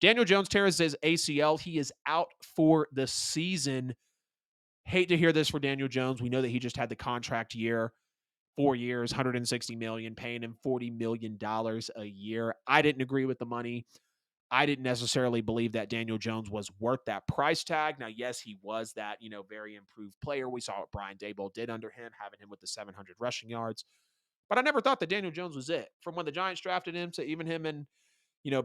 Daniel Jones tears his ACL. He is out for the season. Hate to hear this for Daniel Jones. We know that he just had the contract year, 4 years, 160 million, paying him $40 million a year. I didn't agree with the money. I didn't necessarily believe that Daniel Jones was worth that price tag. Now, yes, he was that, very improved player. We saw what Brian Daboll did under him, having him with the 700 rushing yards. But I never thought that Daniel Jones was it. From when the Giants drafted him to even him and,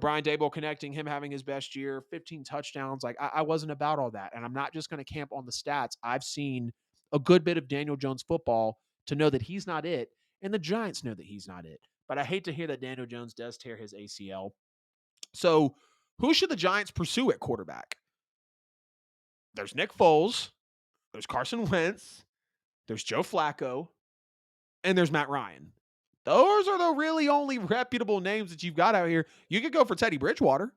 Brian Daboll connecting, him having his best year, 15 touchdowns. Like, I wasn't about all that. And I'm not just going to camp on the stats. I've seen a good bit of Daniel Jones football to know that he's not it. And the Giants know that he's not it. But I hate to hear that Daniel Jones does tear his ACL. So, who should the Giants pursue at quarterback? There's Nick Foles, there's Carson Wentz, there's Joe Flacco, and there's Matt Ryan. Those are the really only reputable names that you've got out here. You could go for Teddy Bridgewater.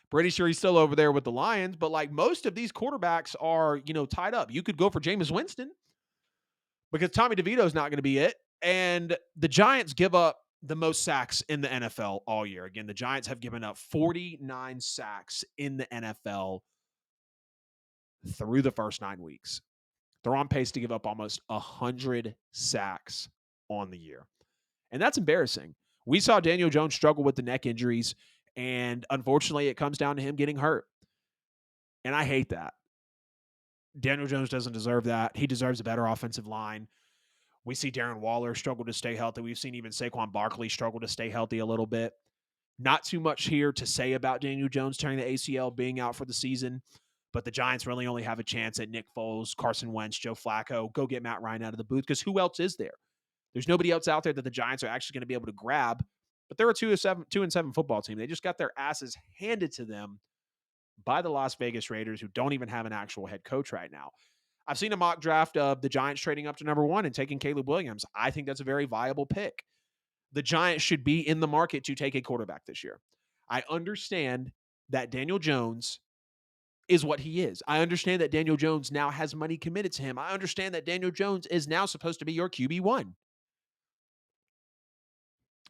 Pretty sure he's still over there with the Lions, but like most of these quarterbacks are, tied up. You could go for Jameis Winston because Tommy DeVito's not going to be it. And the Giants give up the most sacks in the NFL all year. Again, the Giants have given up 49 sacks in the NFL through the first 9 weeks. They're on pace to give up almost 100 sacks on the year. And that's embarrassing. We saw Daniel Jones struggle with the neck injuries, and unfortunately, it comes down to him getting hurt. And I hate that. Daniel Jones doesn't deserve that. He deserves a better offensive line. We see Darren Waller struggle to stay healthy. We've seen even Saquon Barkley struggle to stay healthy a little bit. Not too much here to say about Daniel Jones tearing the ACL, being out for the season, but the Giants really only have a chance at Nick Foles, Carson Wentz, Joe Flacco. Go get Matt Ryan out of the booth, because who else is there? There's nobody else out there that the Giants are actually going to be able to grab. But they're a 2-7 football team. They just got their asses handed to them by the Las Vegas Raiders, who don't even have an actual head coach right now. I've seen a mock draft of the Giants trading up to number 1 and taking Caleb Williams. I think that's a very viable pick. The Giants should be in the market to take a quarterback this year. I understand that Daniel Jones is what he is. I understand that Daniel Jones now has money committed to him. I understand that Daniel Jones is now supposed to be your QB1.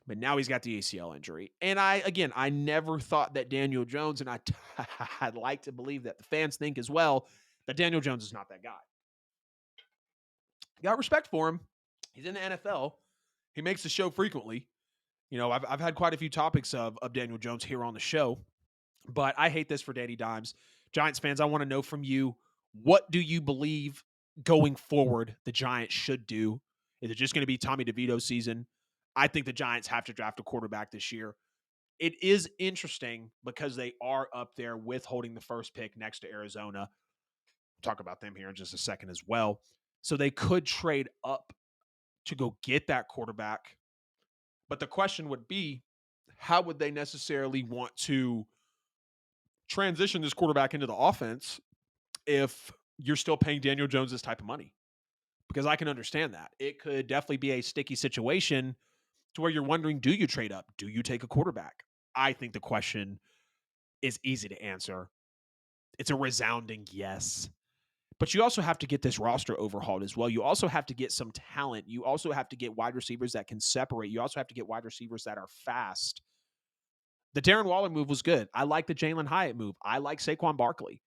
But now he's got the ACL injury. And I never thought that Daniel Jones, and I'd like to believe that the fans think as well, that Daniel Jones is not that guy. Got respect for him. He's in the NFL. He makes the show frequently. I've had quite a few topics of Daniel Jones here on the show, but I hate this for Danny Dimes. Giants fans, I want to know from you, what do you believe going forward the Giants should do? Is it just going to be Tommy DeVito season? I think the Giants have to draft a quarterback this year. It is interesting because they are up there with holding the first pick next to Arizona. We'll talk about them here in just a second as well. So they could trade up to go get that quarterback. But the question would be, how would they necessarily want to transition this quarterback into the offense if you're still paying Daniel Jones this type of money? Because I can understand that. It could definitely be a sticky situation to where you're wondering, do you trade up? Do you take a quarterback? I think the question is easy to answer. It's a resounding yes. But you also have to get this roster overhauled as well. You also have to get some talent. You also have to get wide receivers that can separate. You also have to get wide receivers that are fast. The Darren Waller move was good. I like the Jalen Hyatt move. I like Saquon Barkley.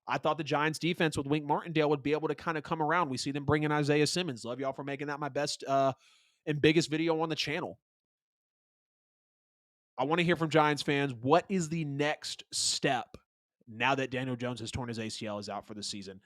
I thought the Giants defense with Wink Martindale would be able to kind of come around. We see them bring in Isaiah Simmons. Love y'all for making that my best and biggest video on the channel. I want to hear from Giants fans. What is the next step now that Daniel Jones has torn his ACL, is out for the season?